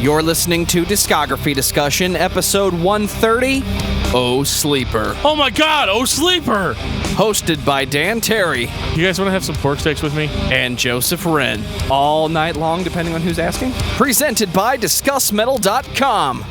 You're listening to Discography Discussion, episode 130, Oh Sleeper. Oh my god, Oh Sleeper! Hosted by Dan Terry. You guys want to have some pork steaks with me? And Joseph Wren. All night long, depending on who's asking. Presented by discussmetal.com.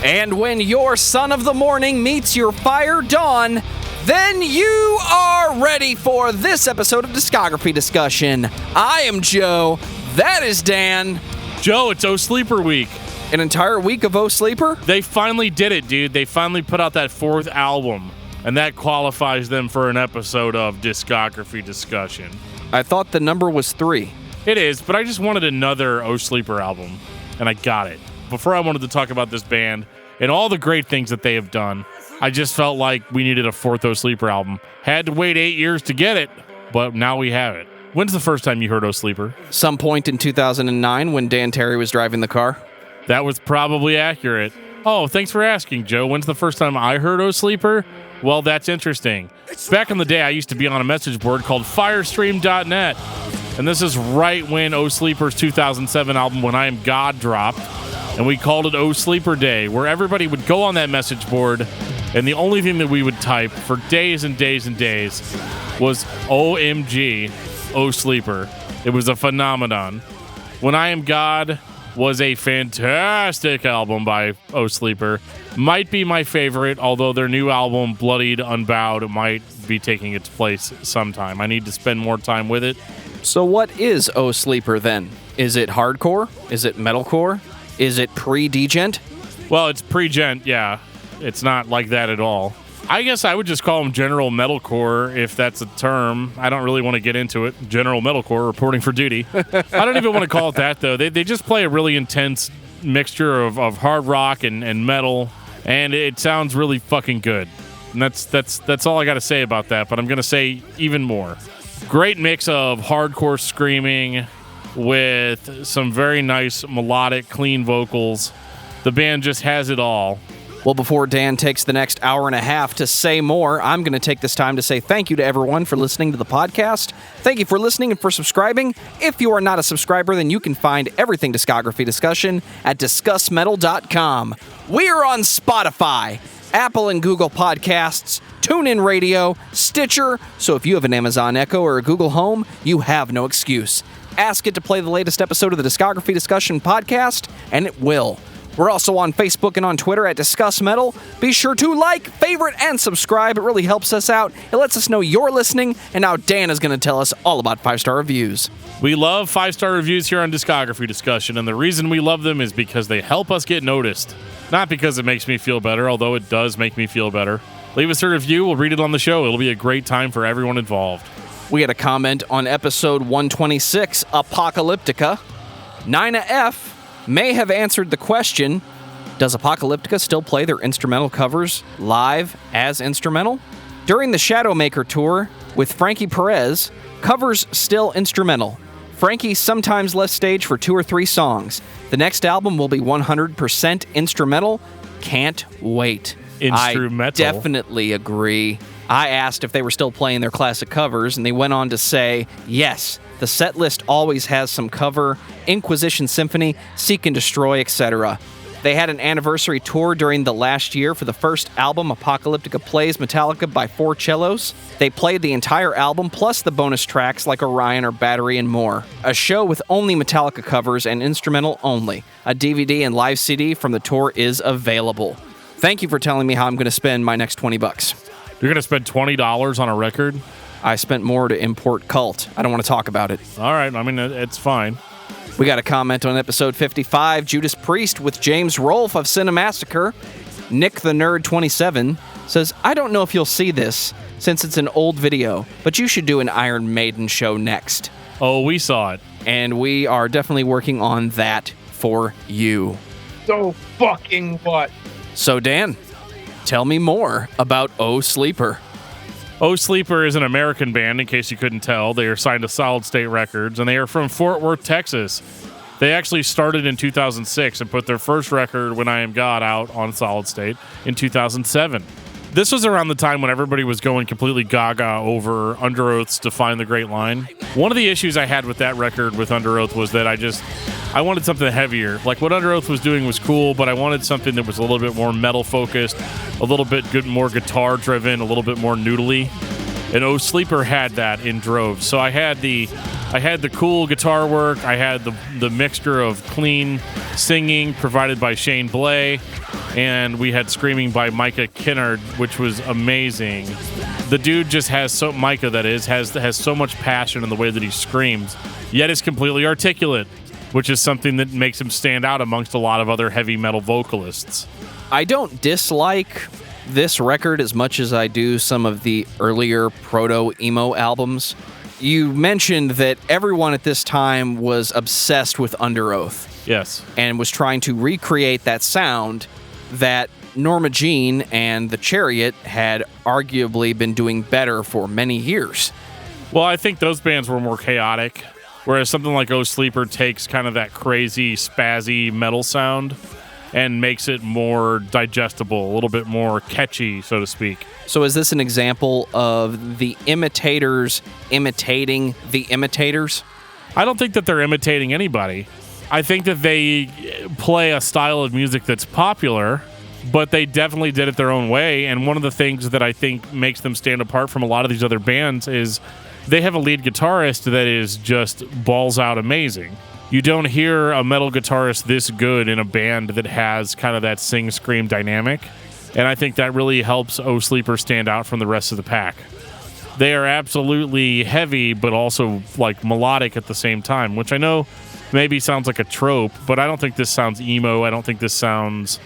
And when your son of the morning meets your fire dawn, then you are ready for this episode of Discography Discussion. I am Joe. That is Dan. Joe, it's Oh Sleeper week. An entire week of Oh Sleeper? They finally did it, dude. They finally put out that fourth album, and that qualifies them for an episode of Discography Discussion. I thought the number was 3. It is, but I just wanted another Oh Sleeper album, and I got it. Before I wanted to talk about this band and all the great things that they have done, I just felt like we needed a fourth Oh Sleeper album. Had to wait 8 years to get it, but now we have it. When's the first time you heard Oh Sleeper? Some point in 2009 when Dan Terry was driving the car. That was probably accurate. Oh, thanks for asking, Joe. When's the first time I heard Oh Sleeper? Well, that's interesting. Back in the day, I used to be on a message board called firestream.net, and this is right when Oh Sleeper's 2007 album, When I Am God, dropped, and we called it Oh Sleeper Day, where everybody would go on that message board, and the only thing that we would type for days and days and days was OMG, Oh Sleeper. It was a phenomenon. When I Am God was a fantastic album by Oh Sleeper. Might be my favorite, although their new album, Bloodied Unbowed, might be taking its place sometime. I need to spend more time with it. So what is Oh Sleeper then? Is it hardcore? Is it metalcore? Is it pre-degent? Well, it's pre-gent, yeah. It's not like that at all. I guess I would just call them general metalcore, if that's a term. I don't really want to get into it. General metalcore, reporting for duty. I don't even want to call it that, though. They just play a really intense mixture of hard rock and metal, and it sounds really fucking good. And that's all I got to say about that, but I'm going to say even more. Great mix of hardcore screaming with some very nice melodic, clean vocals. The band just has it all. Well, before Dan takes the next hour and a half to say more, I'm going to take this time to say thank you to everyone for listening to the podcast. Thank you for listening and for subscribing. If you are not a subscriber, then you can find everything Discography Discussion at discussmetal.com. We are on Spotify, Apple and Google Podcasts, TuneIn Radio, Stitcher, so if you have an Amazon Echo or a Google Home, you have no excuse. Ask it to play the latest episode of the Discography Discussion podcast, and it will. We're also on Facebook and on Twitter at Discuss Metal. Be sure to like, favorite, and subscribe. It really helps us out. It lets us know you're listening. And now Dan is going to tell us all about 5-star reviews. We love 5-star reviews here on Discography Discussion, and the reason we love them is because they help us get noticed. Not because it makes me feel better, although it does make me feel better. Leave us a review. We'll read it on the show. It'll be a great time for everyone involved. We had a comment on episode 126, Apocalyptica. Nina F. may have answered the question, does Apocalyptica still play their instrumental covers live as instrumental? During the Shadowmaker tour with Frankie Perez, covers still instrumental. Frankie sometimes left stage for 2 or 3 songs. The next album will be 100% instrumental. Can't wait. Instrumental? I definitely agree. I asked if they were still playing their classic covers, and they went on to say, yes, the set list always has some cover, Inquisition Symphony, Seek and Destroy, etc. They had an anniversary tour during the last year for the first album, Apocalyptica Plays Metallica by 4 cellos. They played the entire album, plus the bonus tracks like Orion or Battery and more. A show with only Metallica covers and instrumental only. A DVD and live CD from the tour is available. Thank you for telling me how I'm going to spend my next $20. You're going to spend $20 on a record? I spent more to import Cult. I don't want to talk about it. All right. I mean, it's fine. We got a comment on episode 55, Judas Priest with James Rolfe of Cinemassacre. Nick the Nerd 27 says, I don't know if you'll see this since it's an old video, but you should do an Iron Maiden show next. Oh, we saw it. And we are definitely working on that for you. So fucking what? So Dan, tell me more about Oh Sleeper. Oh Sleeper is an American band, in case you couldn't tell. They are signed to Solid State Records, and they are from Fort Worth, Texas. They actually started in 2006 and put their first record, When I Am God, out on Solid State in 2007. This was around the time when everybody was going completely gaga over Under Oath's Define the Great Line. One of the issues I had with that record with Under Oath was that I wanted something heavier. Like what Under Oath was doing was cool, but I wanted something that was a little bit more metal focused, a little bit more guitar driven, a little bit more noodly. And Oh Sleeper had that in droves. So I had the cool guitar work, I had the mixture of clean singing provided by Shane Blay, and we had screaming by Micah Kinnard, which was amazing. The dude just has so so much passion in the way that he screams, yet is completely articulate, which is something that makes him stand out amongst a lot of other heavy metal vocalists. I don't dislike this record as much as I do some of the earlier proto-emo albums. You mentioned that everyone at this time was obsessed with Under Oath. Yes. And was trying to recreate that sound that Norma Jean and the Chariot had arguably been doing better for many years. Well, I think those bands were more chaotic, whereas something like Oh Sleeper takes kind of that crazy, spazzy metal sound and makes it more digestible, a little bit more catchy, so to speak. So is this an example of the imitators imitating the imitators? I don't think that they're imitating anybody. I think that they play a style of music that's popular, but they definitely did it their own way. And one of the things that I think makes them stand apart from a lot of these other bands is they have a lead guitarist that is just balls out amazing. You don't hear a metal guitarist this good in a band that has kind of that sing-scream dynamic. And I think that really helps Oh Sleeper stand out from the rest of the pack. They are absolutely heavy, but also like melodic at the same time, which I know maybe sounds like a trope, but I don't think this sounds emo. I don't think this sounds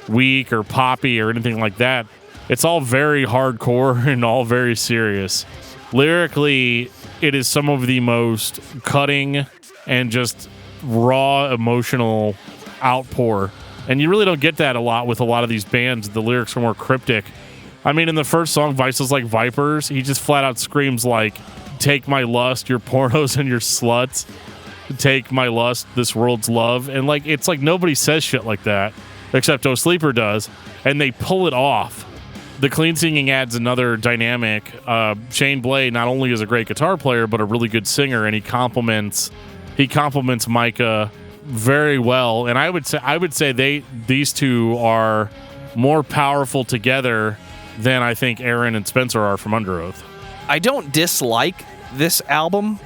weak or poppy or anything like that. It's all very hardcore and all very serious. Lyrically, it is some of the most cutting and just raw emotional outpour. And you really don't get that a lot with a lot of these bands. The lyrics are more cryptic. I mean, in the first song, Vices Like Vipers, he just flat out screams like, take my lust, your pornos and your sluts. Take my lust, this world's love. And like, it's like nobody says shit like that, except Oh Sleeper does. And they pull it off. The clean singing adds another dynamic. Shane Blay not only is a great guitar player, but a really good singer, and he compliments Micah very well. And I would say these two are more powerful together than I think Aaron and Spencer are from Under Oath. I don't dislike this album,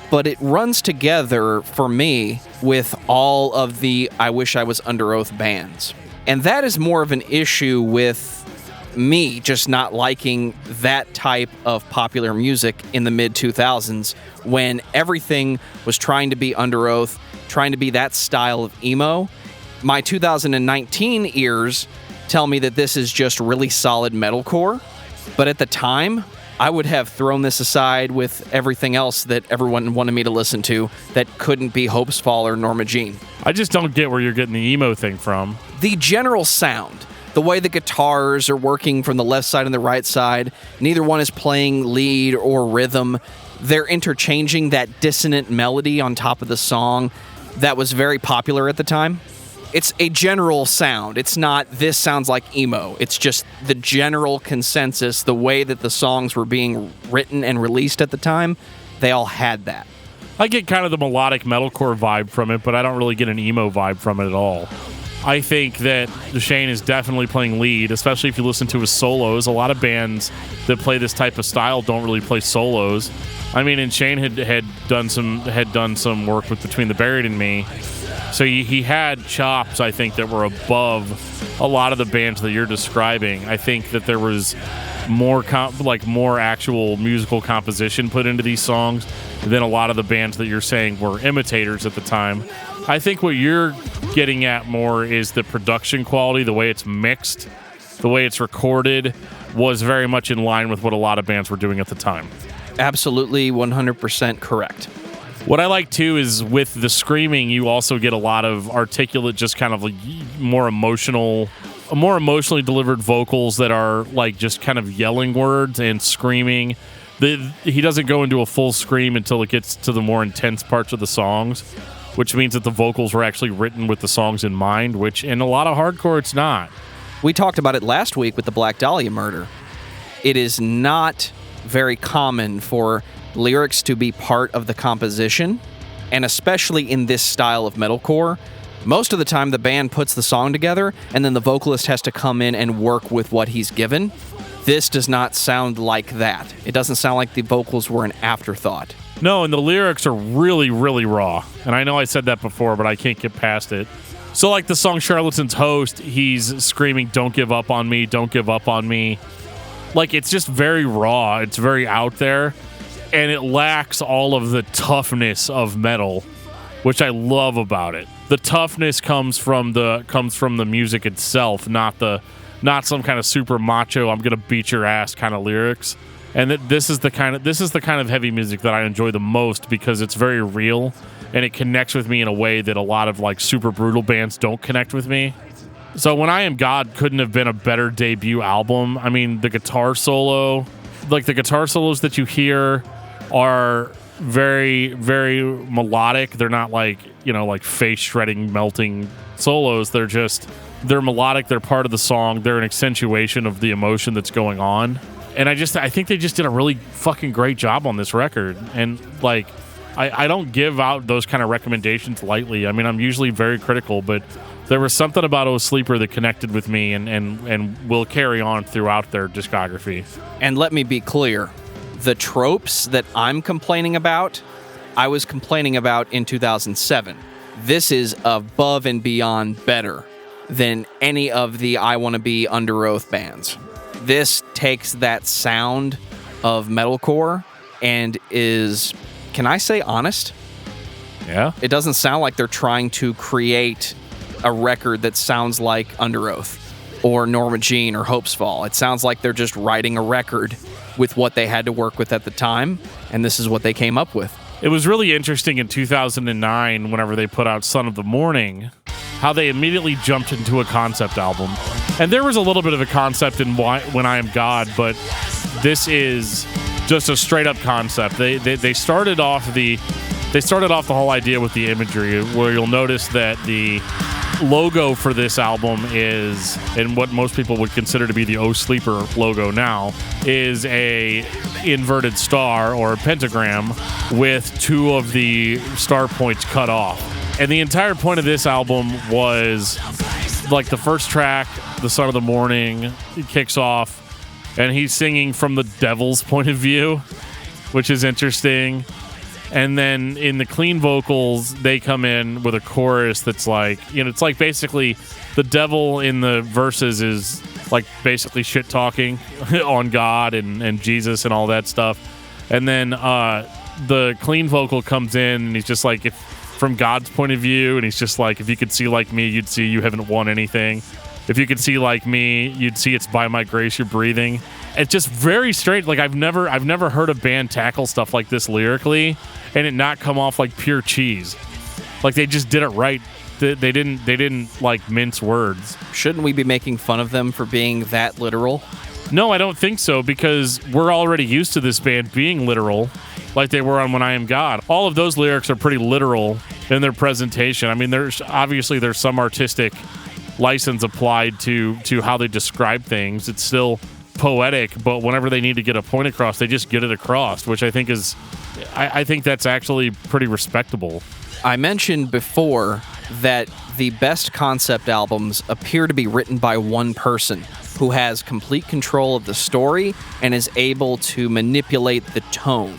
but it runs together for me with all of the I Wish I Was Under Oath bands. And that is more of an issue with me just not liking that type of popular music in the mid-2000s when everything was trying to be Under Oath, trying to be that style of emo. My 2019 ears tell me that this is just really solid metalcore, but at the time, I would have thrown this aside with everything else that everyone wanted me to listen to that couldn't be Hopesfall or Norma Jean. I just don't get where you're getting the emo thing from. The general sound, the way the guitars are working from the left side and the right side, neither one is playing lead or rhythm. They're interchanging that dissonant melody on top of the song that was very popular at the time. It's a general sound. It's not, this sounds like emo. It's just the general consensus, the way that the songs were being written and released at the time, they all had that. I get kind of the melodic metalcore vibe from it, but I don't really get an emo vibe from it at all. I think that Shane is definitely playing lead, especially if you listen to his solos. A lot of bands that play this type of style don't really play solos. I mean, and Shane had done some work with Between the Buried and Me. So he had chops, I think, that were above a lot of the bands that you're describing. I think that there was more actual musical composition put into these songs than a lot of the bands that you're saying were imitators at the time. I think what you're getting at more is the production quality, the way it's mixed, the way it's recorded, was very much in line with what a lot of bands were doing at the time. Absolutely 100% correct. What I like, too, is with the screaming, you also get a lot of articulate, just kind of like more emotionally delivered vocals that are like just kind of yelling words and screaming. He doesn't go into a full scream until it gets to the more intense parts of the songs, which means that the vocals were actually written with the songs in mind, which in a lot of hardcore, it's not. We talked about it last week with the Black Dahlia murder. It is not very common for lyrics to be part of the composition, and especially in this style of metalcore. Most of the time, the band puts the song together, and then the vocalist has to come in and work with what he's given. This does not sound like that. It doesn't sound like the vocals were an afterthought. No, and the lyrics are really, really raw. And I know I said that before, but I can't get past it. So like the song Charlatan's Host, he's screaming, "Don't give up on me, don't give up on me." Like, it's just very raw. It's very out there. And it lacks all of the toughness of metal, which I love about it. The toughness comes from the music itself, not some kind of super macho, I'm gonna beat your ass kind of lyrics. And this is the kind of heavy music that I enjoy the most because it's very real and it connects with me in a way that a lot of like super brutal bands don't connect with me. So When I Am God couldn't have been a better debut album. I mean, the guitar solo, like the guitar solos that you hear are very, very melodic. They're not like, like face shredding, melting solos. They're melodic. They're part of the song. They're an accentuation of the emotion that's going on. And I think they just did a really fucking great job on this record. And like, I don't give out those kind of recommendations lightly. I mean, I'm usually very critical, but there was something about O Sleeper that connected with me and will carry on throughout their discography. And let me be clear, the tropes that I'm complaining about, I was complaining about in 2007. This is above and beyond better than any of the I Wanna Be Under Oath bands. This takes that sound of metalcore and is, can I say honest? Yeah. It doesn't sound like they're trying to create a record that sounds like Under Oath or Norma Jean or Hopesfall. It sounds like they're just writing a record with what they had to work with at the time, and this is what they came up with. It was really interesting in 2009, whenever they put out Son of the Morning, how they immediately jumped into a concept album. And there was a little bit of a concept in When I Am God, but this is just a straight up concept. They started off the whole idea with the imagery, where you'll notice that the logo for this album is, and what most people would consider to be the O Sleeper logo now, is a inverted star or a pentagram with two of the star points cut off. And the entire point of this album was like the first track, The Son of the Morning, it kicks off and he's singing from the devil's point of view, which is interesting. And then in the clean vocals, they come in with a chorus that's like, it's like basically the devil in the verses is like basically shit talking on God and Jesus and all that stuff. And then the clean vocal comes in and he's just like, if from God's point of view, and he's just like, if you could see like me, you'd see you haven't won anything. If you could see like me, you'd see it's by my grace you're breathing. It's just very strange. Like I've never heard a band tackle stuff like this lyrically and it not come off like pure cheese. Like they just did it right. They didn't like mince words. Shouldn't we be making fun of them for being that literal? No, I don't think so, because we're already used to this band being literal, like they were on When I Am God. All of those lyrics are pretty literal in their presentation. I mean, there's some artistic license applied to how they describe things. It's still poetic, but whenever they need to get a point across, they just get it across, which I think is, I think that's actually pretty respectable. I mentioned before that the best concept albums appear to be written by one person who has complete control of the story and is able to manipulate the tone.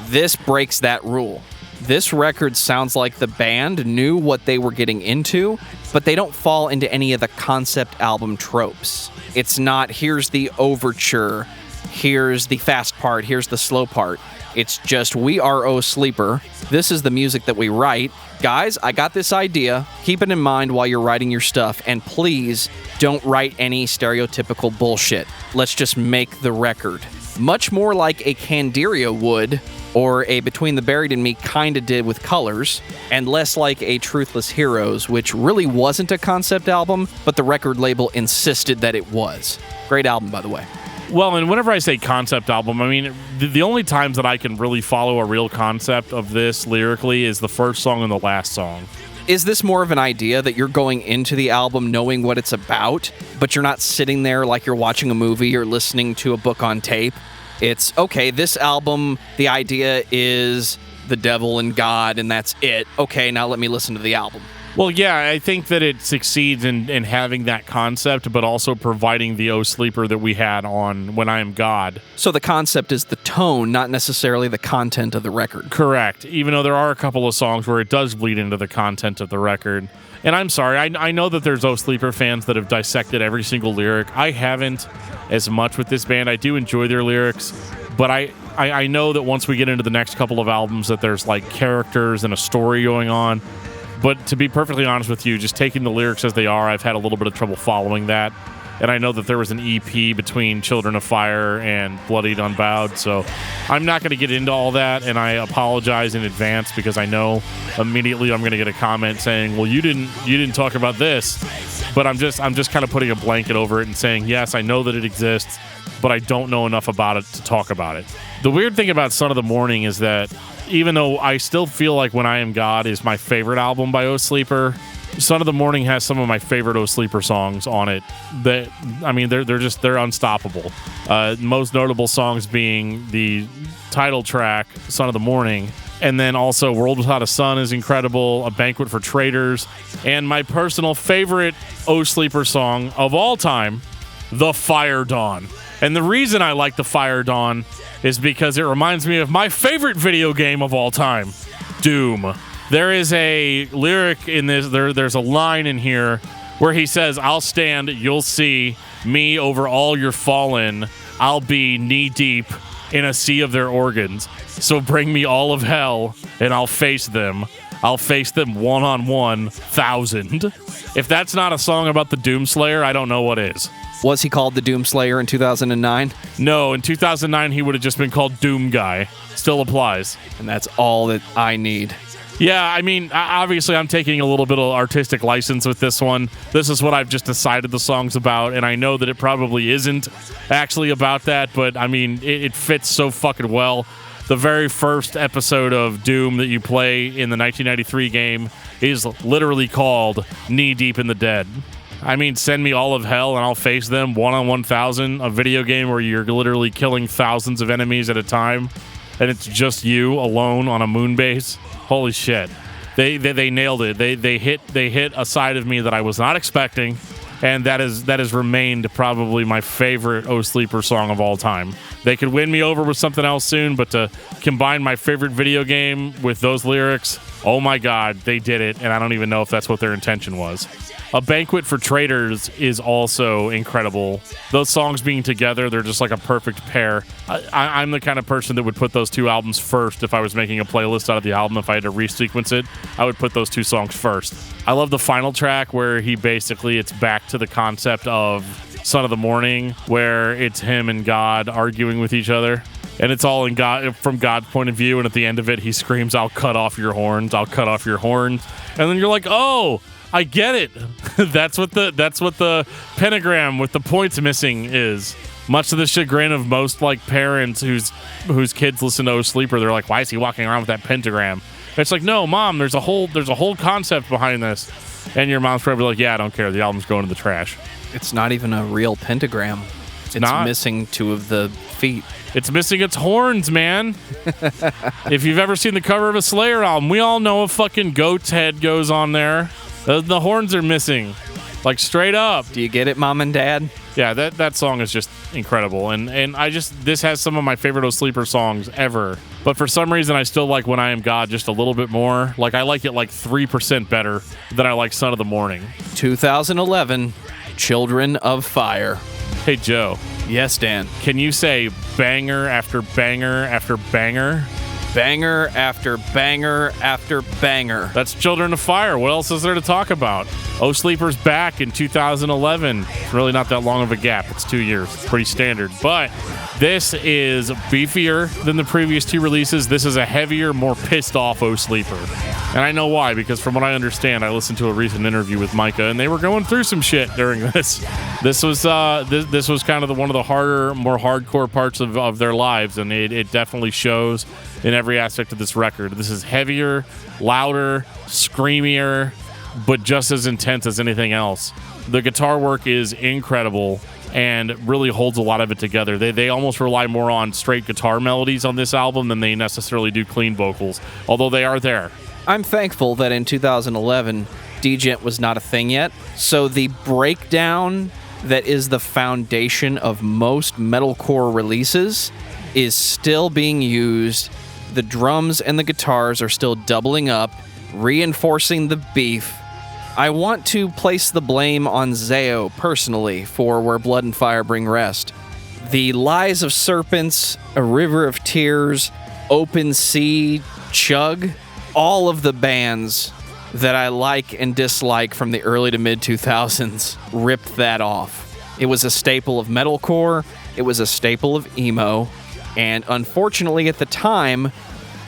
This breaks that rule. This record sounds like the band knew what they were getting into, but they don't fall into any of the concept album tropes. It's not, here's the overture, here's the fast part, here's the slow part. It's just, we are O Sleeper. This is the music that we write. Guys, I got this idea. Keep it in mind while you're writing your stuff, and please don't write any stereotypical bullshit. Let's just make the record. Much more like a Candiria would, or a Between the Buried and Me kinda did with Colors, and less like a Truthless Heroes, which really wasn't a concept album, but the record label insisted that it was. Great album, by the way. Well, and whenever I say concept album, I mean, the only times that I can really follow a real concept of this lyrically is the first song and the last song. Is this more of an idea that you're going into the album knowing what it's about, but you're not sitting there like you're watching a movie or listening to a book on tape? It's, okay, this album, the idea is the devil and God, and that's it. Okay, now let me listen to the album. Well, yeah, I think that it succeeds in having that concept, but also providing the Sleeper that we had on When I Am God. So the concept is the tone, not necessarily the content of the record. Correct, even though there are a couple of songs where it does bleed into the content of the record. And I'm sorry, I know that there's Sleeper fans that have dissected every single lyric. I haven't as much with this band. I do enjoy their lyrics, but I know that once we get into the next couple of albums that there's like characters and a story going on. But to be perfectly honest with you, just taking the lyrics as they are, I've had a little bit of trouble following that. And I know that there was an EP between Children of Fire and Bloodied Unbowed, so I'm not going to get into all that, and I apologize in advance because I know immediately I'm going to get a comment saying, "Well, you didn't talk about this." But I'm just kind of putting a blanket over it and saying, yes, I know that it exists, but I don't know enough about it to talk about it. The weird thing about Son of the Morning is that even though I still feel like When I Am God is my favorite album by Sleeper, Son of the Morning has some of my favorite Sleeper songs on it. That, I mean, they're unstoppable. Most notable songs being the title track, Son of the Morning, and then also World Without a Sun is incredible, A Banquet for Traitors, and my personal favorite Sleeper song of all time, The Fire Dawn. And the reason I like The Fire Dawn is because it reminds me of my favorite video game of all time, Doom. There is a lyric in this, there's a line in here where he says, "I'll stand, you'll see me over all your fallen. I'll be knee deep in a sea of their organs. So bring me all of hell and I'll face them. I'll face them 1,000." If that's not a song about the Doomslayer, I don't know what is. Was he called the Doomslayer in 2009? No, in 2009 he would have just been called Doom Guy. Still applies. And that's all that I need. Yeah, I mean, obviously I'm taking a little bit of artistic license with this one. This is what I've just decided the song's about, and I know that it probably isn't actually about that, but I mean, it fits so fucking well. The very first episode of Doom that you play in the 1993 game is literally called Knee Deep in the Dead. I mean, send me all of hell and I'll face them 1,000, a video game where you're literally killing thousands of enemies at a time, and it's just you alone on a moon base. Holy shit. They nailed it. They hit a side of me that I was not expecting, and that has remained probably my favorite Sleeper song of all time. They could win me over with something else soon, but to combine my favorite video game with those lyrics, oh my god, they did it, and I don't even know if that's what their intention was. A Banquet for Traitors is also incredible. Those songs being together, they're just like a perfect pair. I'm the kind of person that would put those two albums first if I was making a playlist out of the album. If I had to resequence it, I would put those two songs first. I love the final track where it's back to the concept of Son of the Morning, where it's him and God arguing with each other. And it's all in God, from God's point of view, and at the end of it, he screams, "I'll cut off your horns, I'll cut off your horns." And then you're like, oh, I get it. That's what the pentagram with the points missing is. Much to the chagrin of most like parents whose kids listen to Sleeper, they're like, "Why is he walking around with that pentagram?" And it's like, "No, Mom, there's a whole concept behind this." And your mom's probably like, "Yeah, I don't care. The album's going to the trash." It's not even a real pentagram. It's not missing two of the feet. It's missing its horns, man. If you've ever seen the cover of a Slayer album, we all know a fucking goat's head goes on there. The horns are missing, like straight up. Do you get it, Mom and Dad? Yeah, that song is just incredible, and this has some of my favorite Sleeper songs ever. But for some reason, I still like When I Am God just a little bit more. Like I like it like 3% better than I like Son of the Morning. 2011, Children of Fire. Hey Joe. Yes, Dan. Can you say banger after banger after banger? Banger after banger after banger. That's Children of Fire. What else is there to talk about? Sleeper's back in 2011. Really not that long of a gap. It's 2 years. It's pretty standard. But this is beefier than the previous two releases. This is a heavier, more pissed off Sleeper. And I know why, because from what I understand, I listened to a recent interview with Micah, and they were going through some shit during this. This was kind of one of the harder, more hardcore parts of their lives, and it definitely shows in every aspect of this record. This is heavier, louder, screamier, but just as intense as anything else. The guitar work is incredible and really holds a lot of it together. They almost rely more on straight guitar melodies on this album than they necessarily do clean vocals, although they are there. I'm thankful that in 2011, djent was not a thing yet, so the breakdown that is the foundation of most metalcore releases is still being used. The drums and the guitars are still doubling up, reinforcing the beef. I want to place the blame on Zao personally for Where Blood and Fire Bring Rest. The Lies of Serpents, A River of Tears, Open Sea, Chug, all of the bands that I like and dislike from the early to mid 2000s ripped that off. It was a staple of metalcore, it was a staple of emo, and unfortunately at the time,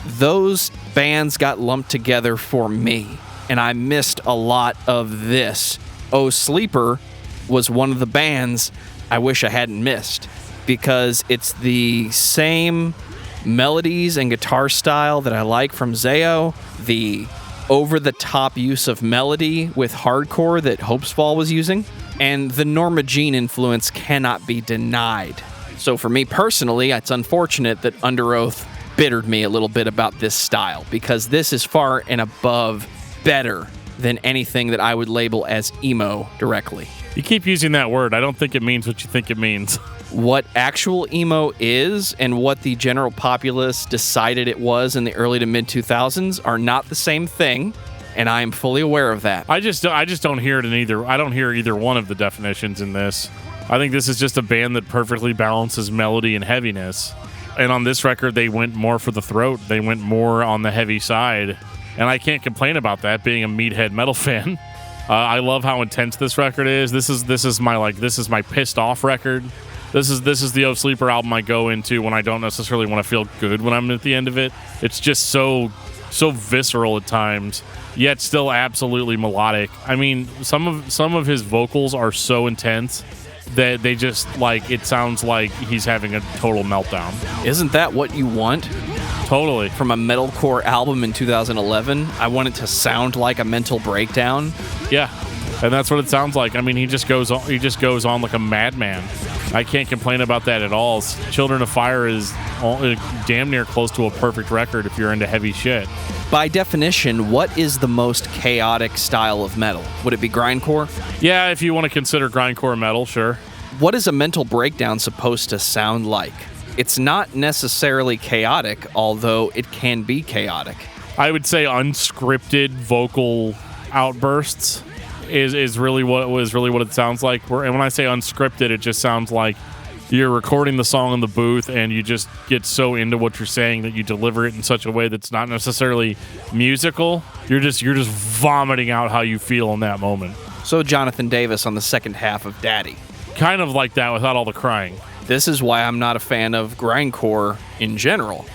those bands got lumped together for me, and I missed a lot of this. Oh Sleeper was one of the bands I wish I hadn't missed, because it's the same melodies and guitar style that I like from Zao, the over-the-top use of melody with hardcore that Hopesfall was using, and the Norma Jean influence cannot be denied. So for me personally, it's unfortunate that Under Oath bittered me a little bit about this style, because this is far and above better than anything that I would label as emo directly. You keep using that word. I don't think it means what you think it means. What actual emo is and what the general populace decided it was in the early to mid 2000s are not the same thing, and I am fully aware of that. I just don't hear it in either. I don't hear either one of the definitions in this. I think this is just a band that perfectly balances melody and heaviness. And on this record, they went more for the throat. They went more on the heavy side, and I can't complain about that. Being a meathead metal fan, I love how intense this record is. This is my pissed off record. This is the Oh Sleeper album I go into when I don't necessarily want to feel good when I'm at the end of it. It's just so visceral at times, yet still absolutely melodic. I mean, some of his vocals are so intense that they just, like, it sounds like he's having a total meltdown. Isn't that what you want? Totally. From a metalcore album in 2011, I want it to sound like a mental breakdown. Yeah. And that's what it sounds like. I mean, he just goes on like a madman. I can't complain about that at all. Children of Fire is damn near close to a perfect record if you're into heavy shit. By definition, what is the most chaotic style of metal? Would it be grindcore? Yeah, if you want to consider grindcore metal, sure. What is a mental breakdown supposed to sound like? It's not necessarily chaotic, although it can be chaotic. I would say unscripted vocal outbursts is really what it sounds like. And when I say unscripted, it just sounds like you're recording the song in the booth and you just get so into what you're saying that you deliver it in such a way that's not necessarily musical. You're just vomiting out how you feel in that moment. So Jonathan Davis on the second half of Daddy. Kind of like that without all the crying. This is why I'm not a fan of grindcore in general.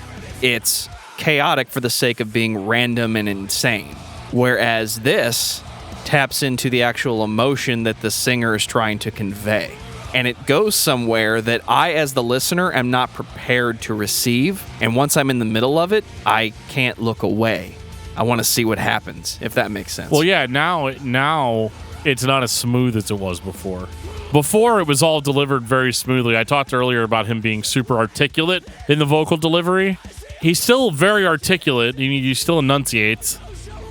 It's chaotic for the sake of being random and insane. Whereas this taps into the actual emotion that the singer is trying to convey. And it goes somewhere that I, as the listener, am not prepared to receive. And once I'm in the middle of it, I can't look away. I want to see what happens, if that makes sense. Well, yeah, now it's not as smooth as it was before. Before, it was all delivered very smoothly. I talked earlier about him being super articulate in the vocal delivery. He's still very articulate. He still enunciates.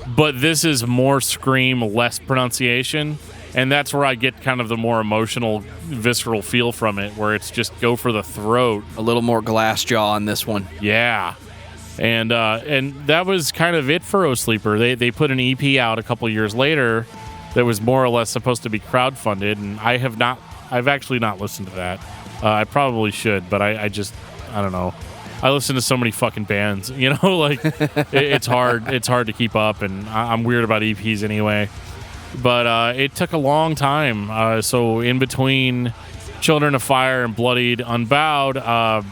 But this is more scream, less pronunciation. And that's where I get kind of the more emotional, visceral feel from it, where it's just go for the throat. A little more glass jaw on this one. Yeah. And that was kind of it for Oh Sleeper. They put an EP out a couple years later that was more or less supposed to be crowdfunded, and I've actually not listened to that. I probably should, but I don't know. I listen to so many fucking bands, like it's hard to keep up, and I'm weird about EPs anyway. But it took a long time. So in between Children of Fire and Bloodied Unbowed,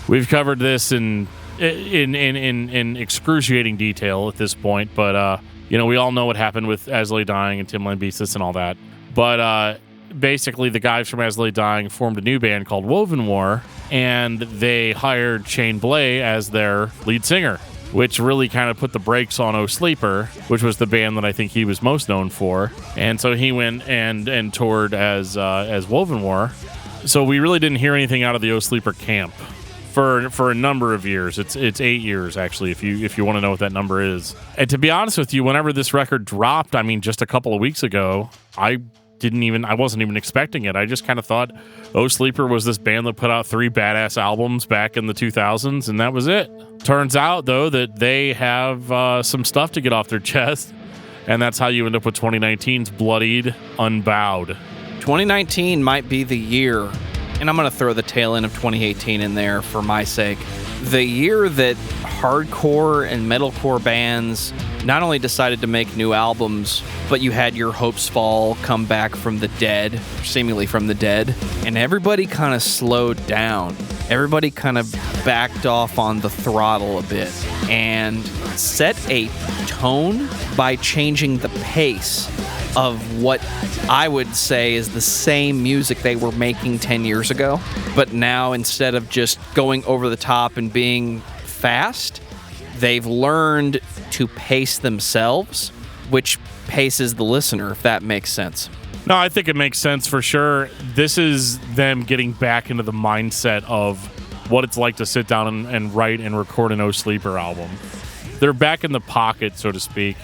we've covered this in excruciating detail at this point. But we all know what happened with Asley dying and Tim Lambesis and all that. But basically the guys from As Lay Dying formed a new band called Woven War, and they hired Shane Blay as their lead singer, which really kind of put the brakes on O Sleeper, which was the band that I think he was most known for. And so he went and toured as Woven War. So we really didn't hear anything out of the O Sleeper camp for a number of years. It's 8 years, actually, if you want to know what that number is. And to be honest with you, whenever this record dropped, I mean, just a couple of weeks ago, I wasn't even expecting it. I just kind of thought O Sleeper was this band that put out 3 badass albums back in the 2000s, and that was it. Turns out, though, that they have some stuff to get off their chest, and that's how you end up with 2019's Bloodied Unbowed. 2019 might be the year, and I'm going to throw the tail end of 2018 in there for my sake. The year that hardcore and metalcore bands not only decided to make new albums, but you had your Hopesfall come back from the dead, seemingly from the dead, and everybody kind of slowed down. Everybody kind of backed off on the throttle a bit and set a tone by changing the pace of what I would say is the same music they were making 10 years ago. But now, instead of just going over the top and being fast, they've learned to pace themselves, which paces the listener, if that makes sense. No, I think it makes sense for sure. This is them getting back into the mindset of what it's like to sit down and write and record an O Sleeper album. They're back in the pocket, so to speak.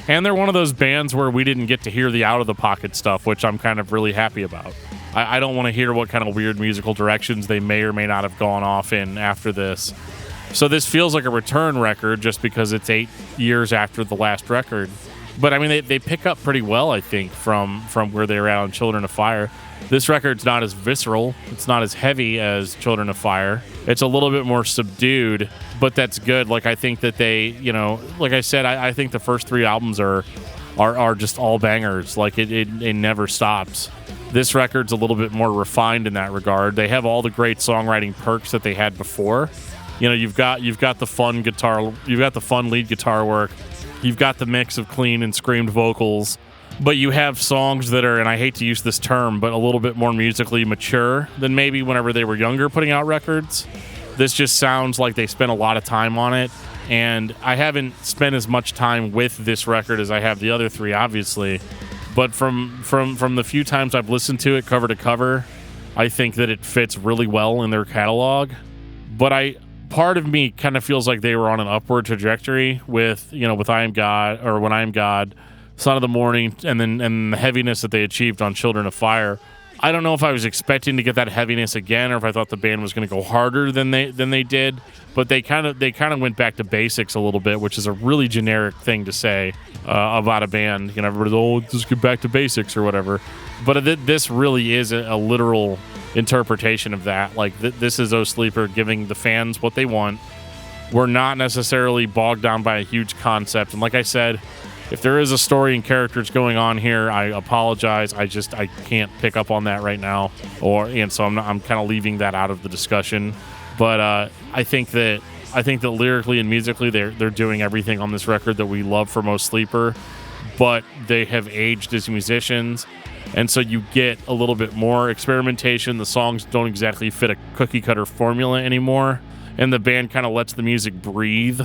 And they're one of those bands where we didn't get to hear the out-of-the-pocket stuff, which I'm kind of really happy about. I don't want to hear what kind of weird musical directions they may or may not have gone off in after this. So this feels like a return record just because it's 8 years after the last record. But, I mean, they pick up pretty well, I think, from where they were at on Children of Fire. This record's not as visceral. It's not as heavy as Children of Fire. It's a little bit more subdued, but that's good. Like, I think that they, like I said, I think the first 3 albums are just all bangers. Like, it never stops. This record's a little bit more refined in that regard. They have all the great songwriting perks that they had before. You've got the fun guitar, you've got the fun lead guitar work, you've got the mix of clean and screamed vocals. But you have songs that are, and I hate to use this term, but a little bit more musically mature than maybe whenever they were younger putting out records. This just sounds like they spent a lot of time on it, and I haven't spent as much time with this record as I have the other 3, obviously. But from the few times I've listened to it cover to cover, I think that it fits really well in their catalog. But part of me kind of feels like they were on an upward trajectory with I Am God, or When I Am God, Son of the Morning, and the heaviness that they achieved on Children of Fire. I don't know if I was expecting to get that heaviness again, or if I thought the band was going to go harder than they did. But they kind of went back to basics a little bit, which is a really generic thing to say about a band. Everybody's just get back to basics or whatever. But this really is a literal interpretation of that. Like this is O Sleeper giving the fans what they want. We're not necessarily bogged down by a huge concept, and like I said, if there is a story and characters going on here, I apologize. I can't pick up on that right now, and so I'm kind of leaving that out of the discussion. But I think that lyrically and musically, they're doing everything on this record that we love from O Sleeper, but they have aged as musicians, and so you get a little bit more experimentation. The songs don't exactly fit a cookie cutter formula anymore, and the band kind of lets the music breathe,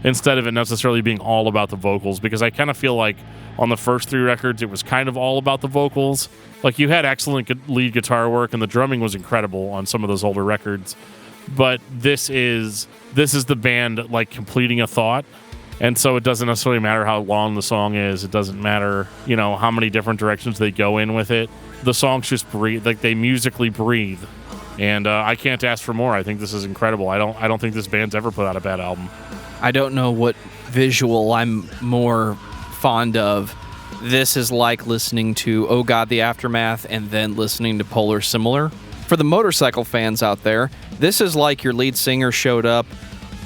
instead of it necessarily being all about the vocals, because I kind of feel like on the first 3 records, it was kind of all about the vocals. Like, you had excellent lead guitar work, and the drumming was incredible on some of those older records. But this is the band, like, completing a thought, and so it doesn't necessarily matter how long the song is. It doesn't matter, how many different directions they go in with it. The songs just breathe, like, they musically breathe. And I can't ask for more. I think this is incredible. I don't think this band's ever put out a bad album. I don't know what visual I'm more fond of. This is like listening to Oh God, the Aftermath and then listening to Polar Similar. For the motorcycle fans out there, this is like your lead singer showed up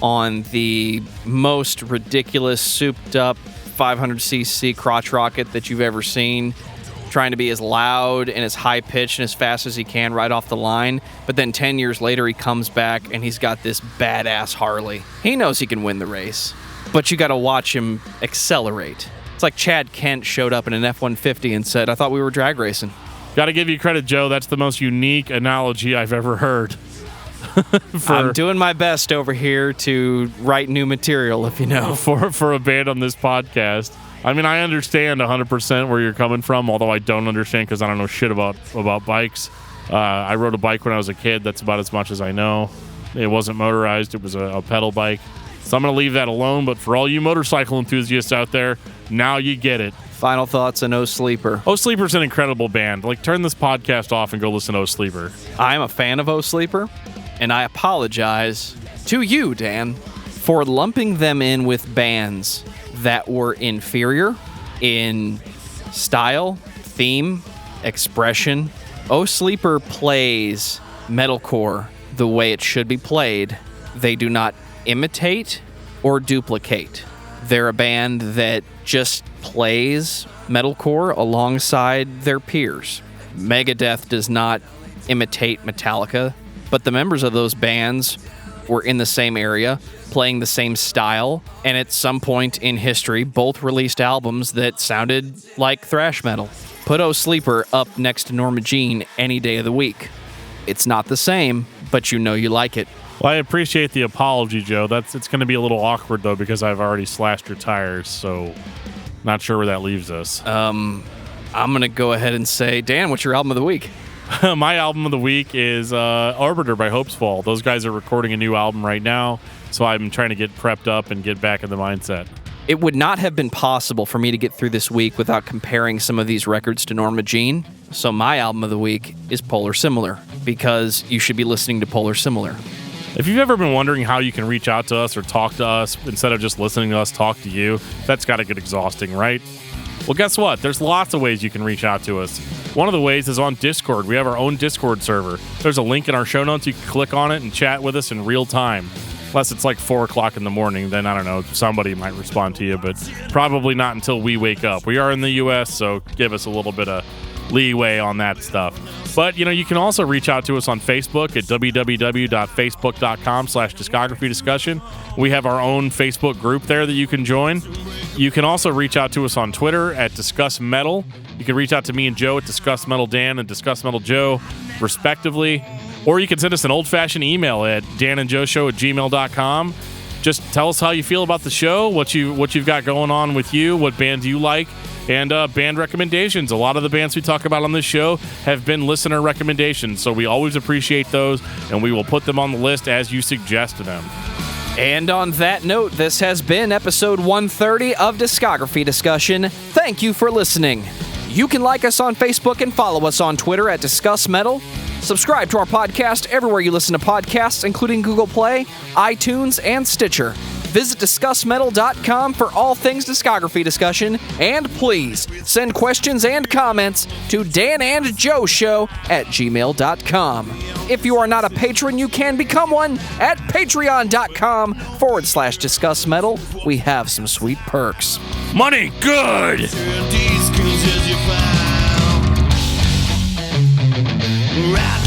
on the most ridiculous, souped-up 500cc crotch rocket that you've ever seen, trying to be as loud and as high-pitched and as fast as he can right off the line. But then 10 years later, he comes back and he's got this badass Harley. He knows he can win the race, but you got to watch him accelerate. It's like Chad Kent showed up in an F-150 and said, "I thought we were drag racing." Got to give you credit, Joe. That's the most unique analogy I've ever heard. I'm doing my best over here to write new material, if you know. For a band on this podcast. I mean, I understand 100% where you're coming from, although I don't understand because I don't know shit about bikes. I rode a bike when I was a kid. That's about as much as I know. It wasn't motorized. It was a pedal bike. So I'm going to leave that alone. But for all you motorcycle enthusiasts out there, now you get it. Final thoughts on O Sleeper. O Sleeper's an incredible band. Like, turn this podcast off and go listen to O Sleeper. I'm a fan of O Sleeper, and I apologize to you, Dan, for lumping them in with bands that were inferior in style, theme, expression. O Sleeper plays metalcore the way it should be played. They do not imitate or duplicate. They're a band that just plays metalcore alongside their peers. Megadeth does not imitate Metallica, but the members of those bands were in the same area, playing the same style, and at some point in history, both released albums that sounded like thrash metal. Put O Sleeper up next to Norma Jean any day of the week. It's not the same, but you know you like it. Well, I appreciate the apology, Joe. It's going to be a little awkward, though, because I've already slashed your tires, so not sure where that leaves us. I'm going to go ahead and say, Dan, what's your album of the week? My album of the week is Arbiter by Hopesfall. Those guys are recording a new album right now, so I'm trying to get prepped up and get back in the mindset. It would not have been possible for me to get through this week without comparing some of these records to Norma Jean. So my album of the week is Polar Similar, because you should be listening to Polar Similar. If you've ever been wondering how you can reach out to us or talk to us instead of just listening to us talk to you, that's got to get exhausting, right? Well, guess what? There's lots of ways you can reach out to us. One of the ways is on Discord. We have our own Discord server. There's a link in our show notes. You can click on it and chat with us in real time. Unless it's like 4 o'clock in the morning, then I don't know, somebody might respond to you, but probably not until we wake up. We are in the U.S., so give us a little bit of leeway on that stuff. But, you can also reach out to us on Facebook at www.facebook.com/discography discussion. We have our own Facebook group there that you can join. You can also reach out to us on Twitter at discussmetal. You can reach out to me and Joe at discussmetaldan and discussmetaljoe, respectively. Or you can send us an old-fashioned email at danandjoeshow@gmail.com. Just tell us how you feel about the show, what you've got going on with you, what bands you like, and band recommendations. A lot of the bands we talk about on this show have been listener recommendations, so we always appreciate those, and we will put them on the list as you suggest them. And on that note, this has been episode 130 of Discography Discussion. Thank you for listening. You can like us on Facebook and follow us on Twitter at discussmetal. Subscribe to our podcast everywhere you listen to podcasts, including Google Play, iTunes, and Stitcher. Visit discussmetal.com for all things discography discussion, and please send questions and comments to danandjoeshow@gmail.com. If you are not a patron, you can become one at patreon.com/discussmetal. We have some sweet perks. Money good! Right